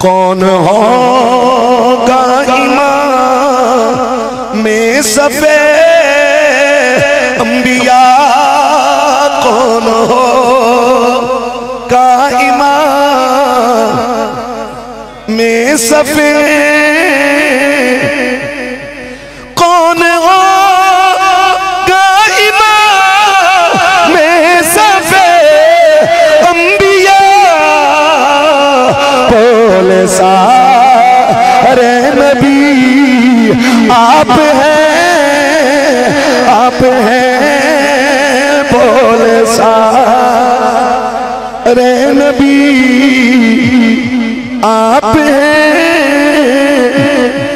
कौन होगा इमाम में सफे अंबिया, कौन होगा इमाम में सफे, कौन होगा इमाम में सफे अंबिया, बोले सारे नबी आप हैं, बोले सारे नबी आप हैं।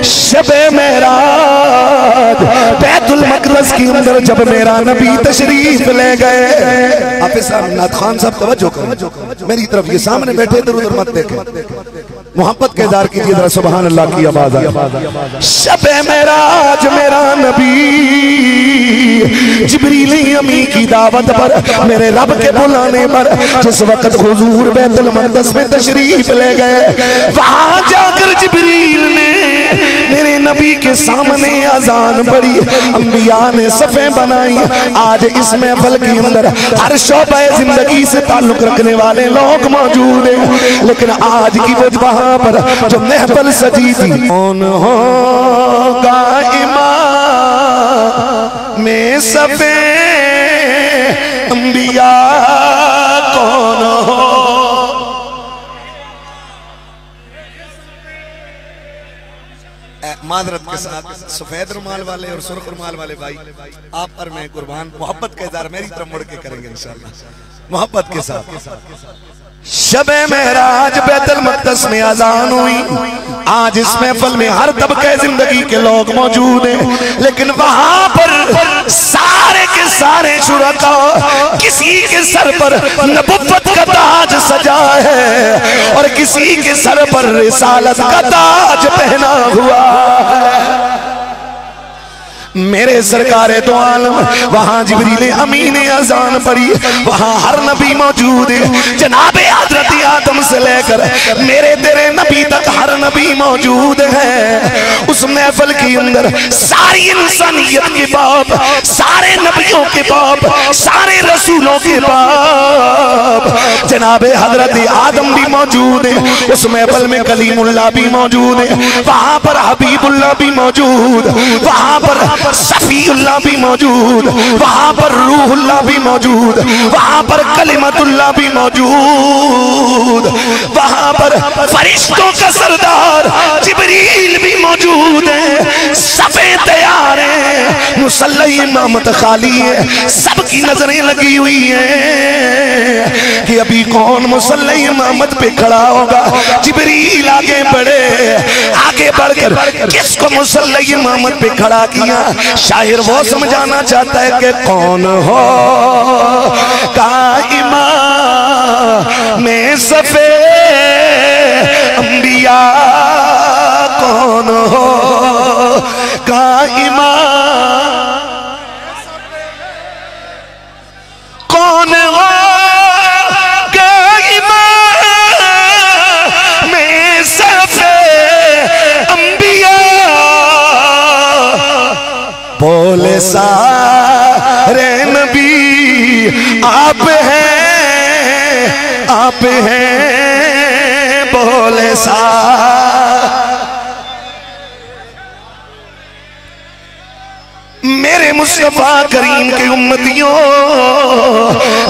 शबे मेराज बैतुल मक़दस के अंदर जब मेरा नबी तशरीफ ले गए, आप नाथ खान साहब तवज्जो करें, मेरी तरफ ये सामने बैठे इधर उधर मत देखें, मोहब्बत के इज़हार कीजिए जरा, सुभान अल्लाह की आवाज़ आए। शबे मेराज मेरा नबी जिब्रील अमी की दावत पर, मेरे रब के बुलाने पर जिस वक्त हुजूर बैतुल मक़दस में तशरीफ ले गए, वहां जाकर जिब्रील ने मेरे नबी के सामने अजान पड़ी, अंबिया ने सफ़े बनाई। आज इस महफिल के अंदर हर शोबे जिंदगी से ताल्लुक रखने वाले लोग मौजूद हैं, लेकिन आज की वो वहां पर जो महफिल सजी थी, कौन होगा इमाम में सफ़े अंबिया, कौन हो। माजरत के साथ सफेद रुमाल वाले और सुर्ख रुमाल वाले भाई, आप और मैं कुर्बान, मोहब्बत का इज़हार मेरी तरफ मुड़ के करेंगे इंशाअल्लाह, मोहब्बत के साथ। शबे मेराज बैतुल मक़दस में अज़ान हुई। आज इस महफिल में हर तबके जिंदगी के लोग मौजूद हैं, लेकिन वहां पर सारे के सारे शुरका, किसी के सर पर नबुव्वत का ताज सजा है और किसी के सर पर रिसालत का ताज पहना हुआ है। मेरे सरकारे तो आलम वहां जिब्रील अमीन ने अजान पढ़ी, वहां हर नबी मौजूद है, जनाबे हजरत आदम से लेकर मेरे तेरे नबी तक हर नबी मौजूद है। उस महफिल के अंदर सारी इंसानियत के बाप, सारे नबियों के बाप, सारे रसूलों के बाप जनाबे हजरत आदम भी मौजूद है। उस महफिल में कलीमुल्लाह भी मौजूद है, वहां पर हबीबुल्लाह भी मौजूद, वहां पर सफीउल्लाह भी मौजूद, वहां पर रूहुल्लाह भी मौजूद, वहां पर कलिमतुल्लाह भी मौजूद, वहां पर फरिश्तों का सरदार जिब्रील भी मौजूद है। सफे तैयार है, मुसल्ला इमामत खाली है, सबकी नजरें लगी हुई हैं कि अभी कौन मुसल्ला इमामत पे खड़ा होगा। जिब्रील आगे बढ़े, आगे बढ़कर किसको मुसल्ला इमामत पे खड़ा किया। शायर वो समझाना चाहता है कि कौन हो का इमाम में सफे अंबिया, कौन हो का इमाम, कौन हो का इमाम में सफे अंबिया, बोले सारे नबी आप हैं, आप हैं, बोले सा। मेरे मुस्तफा करीम के उम्मतियों,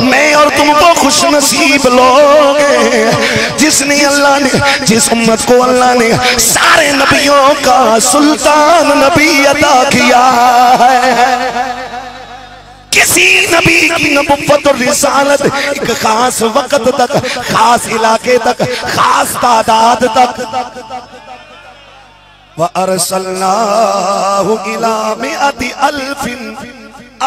मैं और तुमको खुश नसीब लोग हैं जिसने अल्लाह ने, जिस उम्मत को अल्लाह ने सारे नबियों का सुल्तान नबी अता किया है। किसी नबी की नबुव्वत और रिसालत एक खास वक्त तक, खास इलाके तक, खास तादाद तक, व अरसलनाहु इला मिअति अल्फिन औ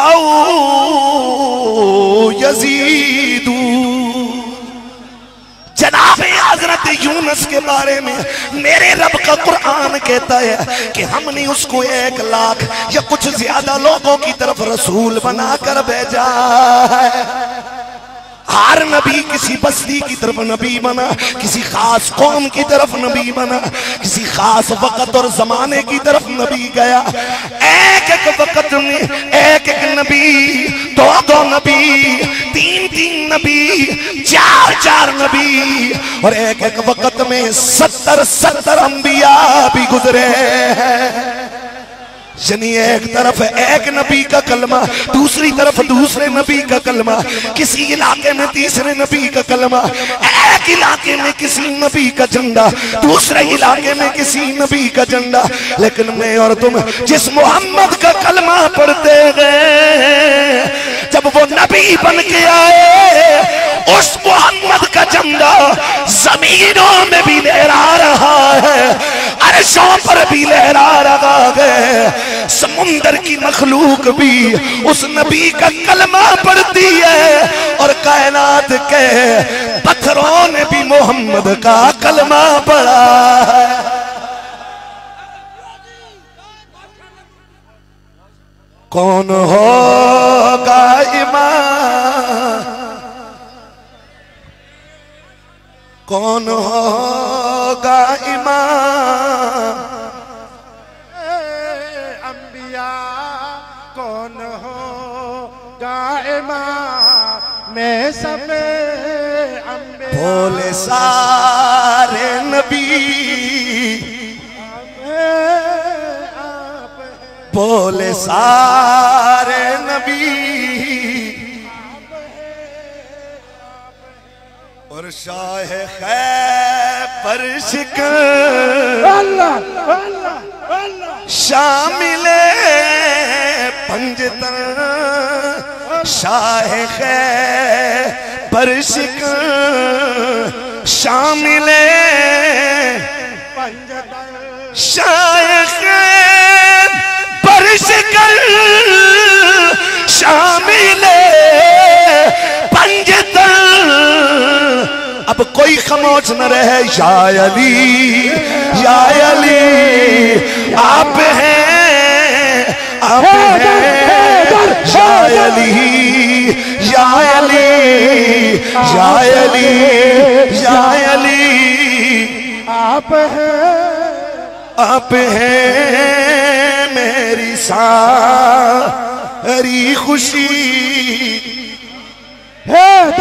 यज़ीदू। जनाबे हजरत यूनुस के बारे में मेरे रब का कुरान कहता है कि हमने उसको 1 लाख या कुछ ज्यादा लोगों की तरफ रसूल बनाकर भेजा है। हर नबी किसी बस्ती की तरफ नबी बना, किसी खास कौम की तरफ नबी बना, किसी खास वक्त और जमाने की तरफ नबी गया। एक एक वक्त में एक एक नबी, दो दो नबी, तीन तीन नबी, चार चार नबी, और एक एक वक्त में 70 अंबिया भी गुजरे हैं। यानी एक तरफ एक नबी का कलमा, दूसरी तरफ दूसरे नबी का कलमा, किसी इलाके में तीसरे नबी का कलमा, एक इलाके में किसी नबी का झंडा, दूसरे इलाके में किसी नबी का झंडा। लेकिन मैं और तुम जिस मोहम्मद का कलमा पढ़ते गए, जब वो नबी बन के आए, उस मोहम्मद का झंडा जमीनों में भी लहरा रहा है, अर्शों पर भी लहरा रहा है। समुंदर की मखलूक भी उस नबी का कलमा पढ़ती है, और कायनात के पत्थरों ने भी मोहम्मद का कलमा पढ़ा है। कौन होगा इमाम, कौन होगा इमाम, अंबिया कौन होगा इमाम में सब अंबिया। बोले सारे नबी, बोले सारे नबी, और शाह खैबर शिकन शामिले पंजतन, शाह खैबर शिकन शामिले पंजतन, शाह खैबर शिकन शामिले पंजतन। अब कोई खामोश न रहे, या अली, या अली आप हैं, आप हैं, या अली, या अली, या अली, या अली आप हैं, आप हैं मेरी सारी खुशी, आप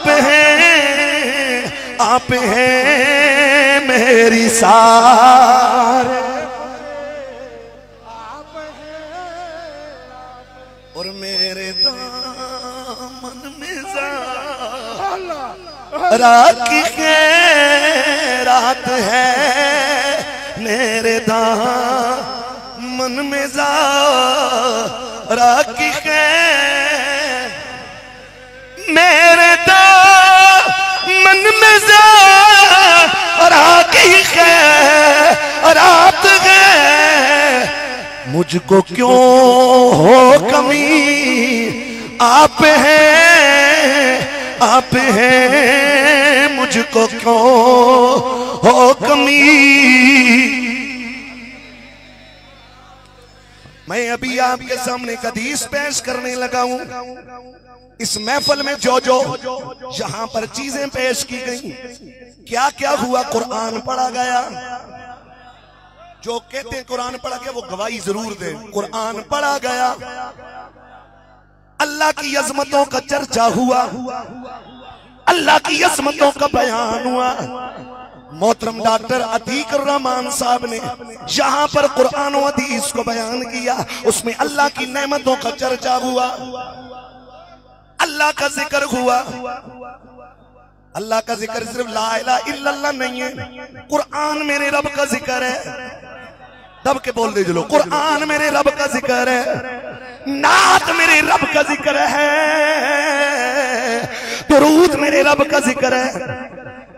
हैं, आप हैं मेरी सारे, आप हैं, और मेरे दामन में रात की रात है, मेरे दामन में रात की मेरे दामन में रात है, मुझको क्यों हो कमी, आप हैं, आप हैं, मुझको क्यों हो कमी। मैं अभी आपके सामने एक हदीस पेश करने लगा हूं। इस महफिल में जो जो जहां पर चीजें पेश की गई, क्या क्या हुआ, कुरान पढ़ा गया। जो कहते हैं कुरान पढ़ा गया वो गवाही जरूर दे। कुरान पढ़ा गया, अल्लाह की अजमतों का चर्चा हुआ, अल्लाह की अजमतों का बयान हुआ। मोहतरम डॉक्टर अतीक रहमान साहब ने जहां पर कुरान और हदीस को बयान किया, उसमें अल्लाह की नेमतों का चर्चा हुआ, अल्लाह का जिक्र हुआ। अल्लाह का जिक्र सिर्फ ला इलाहा इल्लल्लाह नहीं है, कुरान मेरे रब का जिक्र है। दब के बोल दे चलो, कुरान मेरे रब का जिक्र है, नात मेरे रब का जिक्र है, दुरूद मेरे रब का जिक्र है,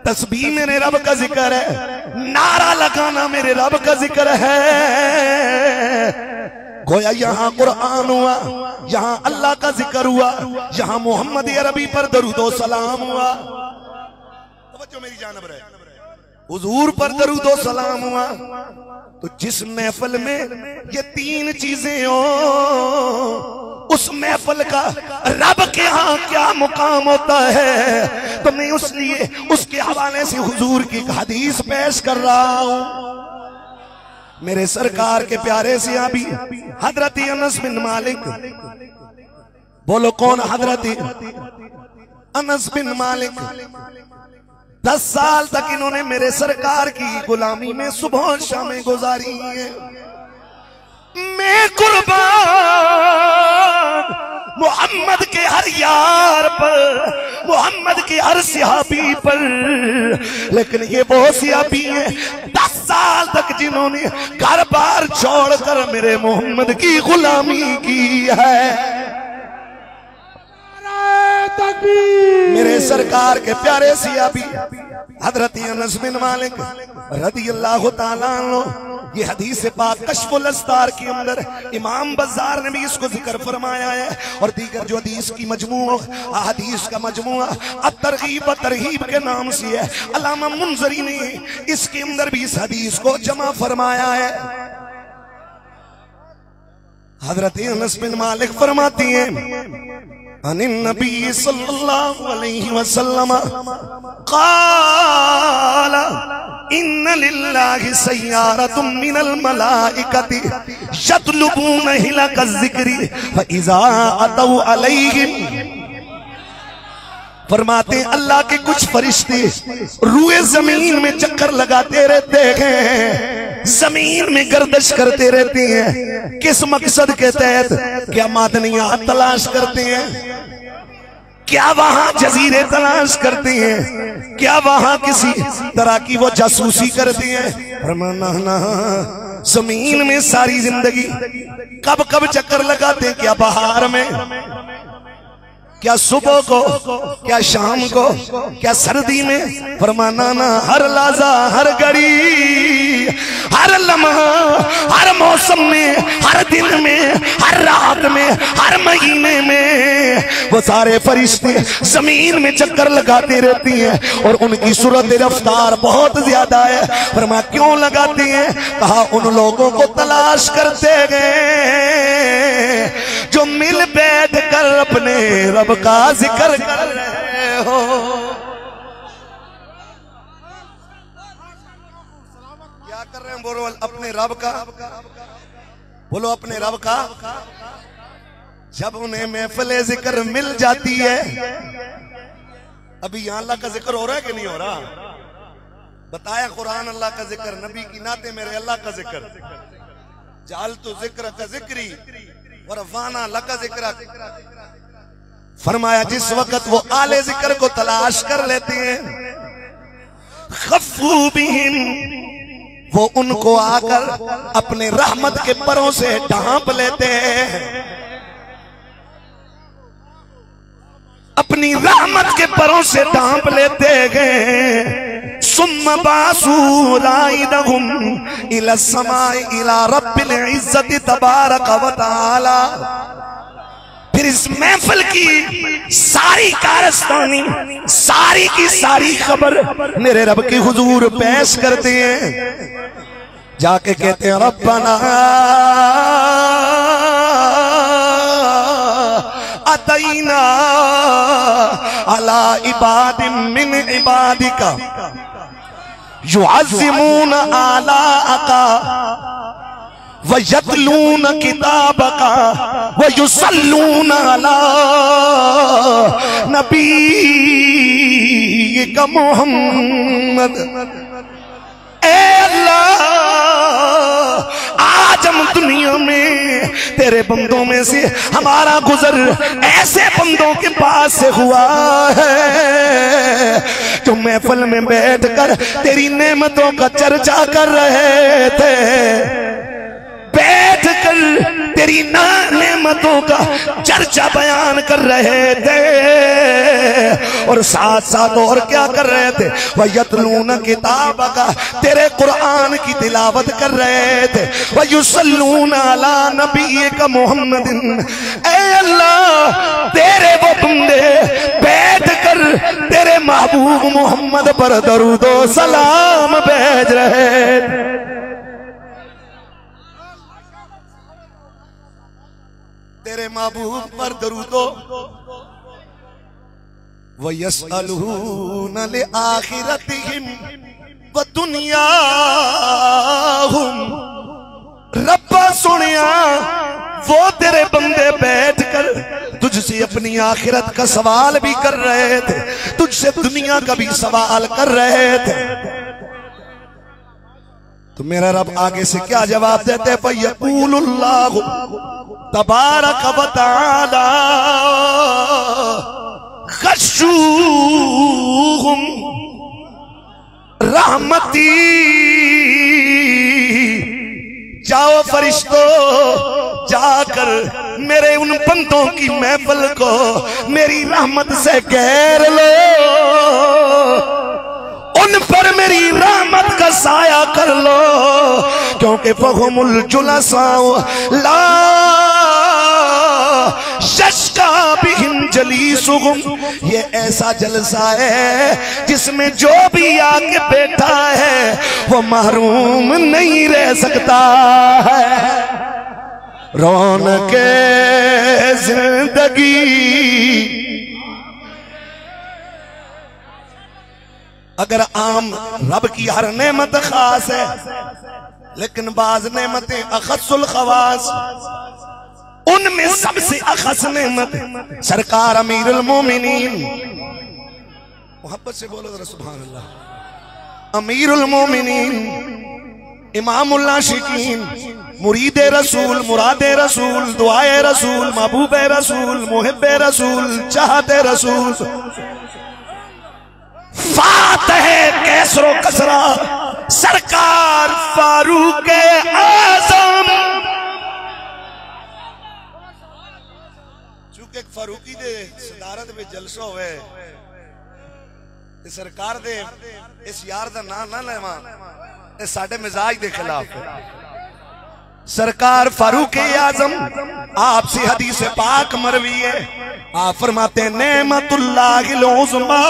तस्बीह मेरे रब का जिक्र है, नारा लगाना मेरे रब का जिक्र है। गोया यहाँ कुरान हुआ, यहाँ अल्लाह का जिक्र हुआ, यहाँ मोहम्मद अरबी पर दरूदो सलाम हुआ। तो मेरी जानब रहे, हुजूर पर दरूदो सलाम हुआ। तो जिस महफिल में ये तीन चीजें हो, उस महफिल का रब के यहाँ क्या मुकाम होता है, तो मैं उसलिए उसके हवाले से हुजूर की हदीस पेश कर रहा हूं। मेरे सरकार के प्यारे से अभी हजरत अनस बिन मालिक, बोलो कौन? हजरत अनस बिन मालिक 10 साल तक इन्होंने मेरे सरकार की गुलामी में सुबह शामें गुजारी है। मैं कुर्बान मोहम्मद के हर यार पर, मोहम्मद के हर सिहाबी पर, लेकिन ये वो सिहाबी है 10 साल तक जिन्होंने घर बार छोड़कर मेरे मोहम्मद की गुलामी की है। मेरे सरकार के प्यारे सिहाबी हजरत अनस बिन मालिक रदियल्लाहु ताला अन्हु, ये हदीस पाक कश्फुल अस्तार के अंदर इमाम बज़ार ने भी इसको जिक्र फरमाया है, और दीगर जो हदीस की मजमू हदीस का मजमुआ अत-तरगीब व तरहीब के नाम से है, अल्लामा मुंज़री ने इसके अंदर भी इस हदीस को जमा फरमाया है। हजरत अनस बिन मालिक फरमाती हैं अनिन नबी सल्लल्लाहु अलैहि वसल्लम क़ाल इन्ना लिल्लाहि सय्यारतुम मिनल मलाइकति यतलुबून हिलक ज़िक्री व इज़ा अतौ अलैहिम। फरमाते अल्लाह के कुछ फरिश्ते रूए जमीन में चक्कर लगाते रहते हैं, जमीन में गर्दिश करते रहते हैं। किस मकसद के तहत? क्या मादनियात तलाश करते हैं, क्या वहां जजीरे तलाश करते हैं, क्या वहां किसी तरह की वो जासूसी करते हैं? फरमाना जमीन में सारी जिंदगी कब कब चक्कर लगाते हैं, क्या बहार में, क्या सुबह को, क्या शाम को, क्या सर्दी में? फरमाना ना हर लाजा, हर घड़ी, हर लम्हा, हर मौसम में, हर दिन में, हर रात में, हर महीने में वो सारे फरिश्ते जमीन में चक्कर लगाते रहती हैं, और उनकी सूरत रफ्तार बहुत ज्यादा है। फरमा क्यों लगाते हैं? कहा उन लोगों को तलाश करते गए जो मिल बैठ कर अपने रब का जिक्र कर रहे हो। क्या कर रहे हैं? बोलो अपने रब का, बोलो अपने रब का। जब उन्हें महफिल जिक्र मिल जाती है, अभी यहां अल्लाह का जिक्र हो रहा है कि नहीं हो रहा? बताया कुरान अल्लाह का जिक्र, नबी की नाते मेरे अल्लाह का जिक्र, जाल तो जिक्र का जिक्री और रफ़ाना लका जिक्र। फरमाया जिस वक्त वो आले जिक्र को तलाश कर लेते हैं, खफ़ू बिहिम, वो उनको आकर अपने रहमत के परों से ढांप लेते हैं, अपनी रहमत के परों से ढांप लेते गए। सुम्मा बासू राइदहुम इला समाई इला रब्बिल इज्जति तबारक व तआला। फिर इस महफिल की सारी कारस्तानी, सारी की सारी खबर मेरे रब के हुजूर पेश करते हैं। जाके कहते हैं रब्बना अतैना अला इबादिम मिन इबादिका युअज़्ज़िमून आलाअका व यतलून किताबका व युसल्लून अला नबीका मुहम्मद। ए अल्लाह, आज हम दुनिया में तेरे बंदों में से हमारा गुजर ऐसे बंदों के पास से हुआ है जो महफिल में बैठकर तेरी नेमतों का चर्चा कर रहे थे, बैठ कर तेरी नेमतों का चर्चा बयान कर रहे थे, और साथ साथ और क्या कर रहे थे? वयतलून किताब का, तेरे कुरान की तिलावत कर रहे थे। वयुसल्लून अला नबीका मुहम्मदिन। ऐ अल्लाह, तेरे वो बंदे बैठ कर तेरे महबूब मोहम्मद पर दरूदो सलाम भेज रहे थे। मेरे महबूब पर दरूदो व यसअलूना li आखिरतिहिम व दुनियाहुम। रब्बा सुनिया वो तेरे बंदे बैठकर तुझसे अपनी आखिरत का सवाल भी कर रहे थे, तुझसे दुनिया का भी सवाल कर रहे थे। तो मेरा रब आगे से क्या जवाब देते? यक़ूलुल्लाहु तबारक व तआला ग़श्शूहुम रहमती। जाओ फरिश्तों, जाकर मेरे उन बंदों की महफिल को मेरी रहमत से घेर लो, उन पर मेरी रहमत का साया कर लो, क्योंकि फहुमुल जुलसाउ ला शश्का बिहिम जलीसुहुम। ये ऐसा जलसा है जिसमें जो भी आके बैठा है वो महरूम नहीं रह सकता है। रौनके जिंदगी अगर आम रब की हर नेमत खास है, लेकिन बाज नेमतें अखस्सुल खवास, उनमें सबसे अखस नेमत सरकार अमीरुल मोमिनीन। मोहब्बत से बोलो जरा सुभान अल्लाह। अमीरुल मोमिनीन, इमामुल आशिकीन, मुरीदे रसूल, मुरादे रसूल, दुआए रसूल, महबूबे रसूल, मुहिब्बे रसूल, चाहते रसूल, फातह कैसरो कसरा सरकार फारूक आजम। चूंकि फारूकी दे सदारत में जलसो हुए सरकार दे इस यार दा नाम ना लेवा, ये साडे मिजाज के खिलाफ है। सरकार फारूक आजम आपसे हदीस पाक मरवी है, आप फरमाते नेमतुल्लाहिल उज़्मा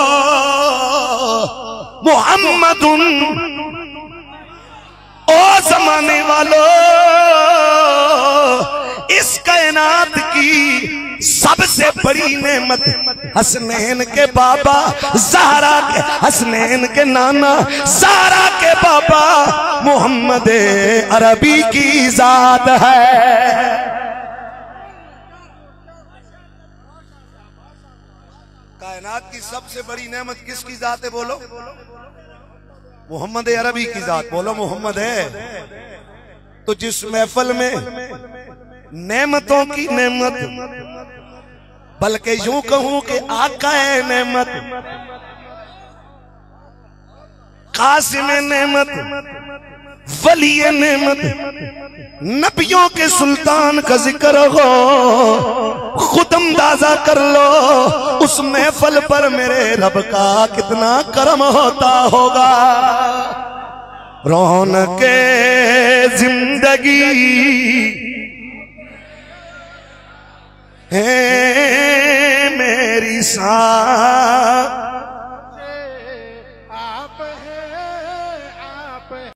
मुहम्मदुन। ओ जमाने वालों, इस कायनात की सबसे बड़ी नेमत हसनैन के बाबा ज़हरा के, हसनैन के नाना ज़हरा के बाबा मोहम्मद अरबी की जात है। कायनात की सबसे बड़ी नेमत किसकी जात है? बोलो मोहम्मद अरबी की जात। बोलो मोहम्मद है। तो जिस महफिल में नेमतों की नेमत, बल्कि यूं कहूं कि आका है नेमत, कासिम नेमत, वली नेमत, नबियों के सुल्तान का जिक्र हो, खुद अंदाजा कर लो उस महफिल पर मेरे रब का कितना करम होता होगा। रौनके जिंदगी है मेरी सा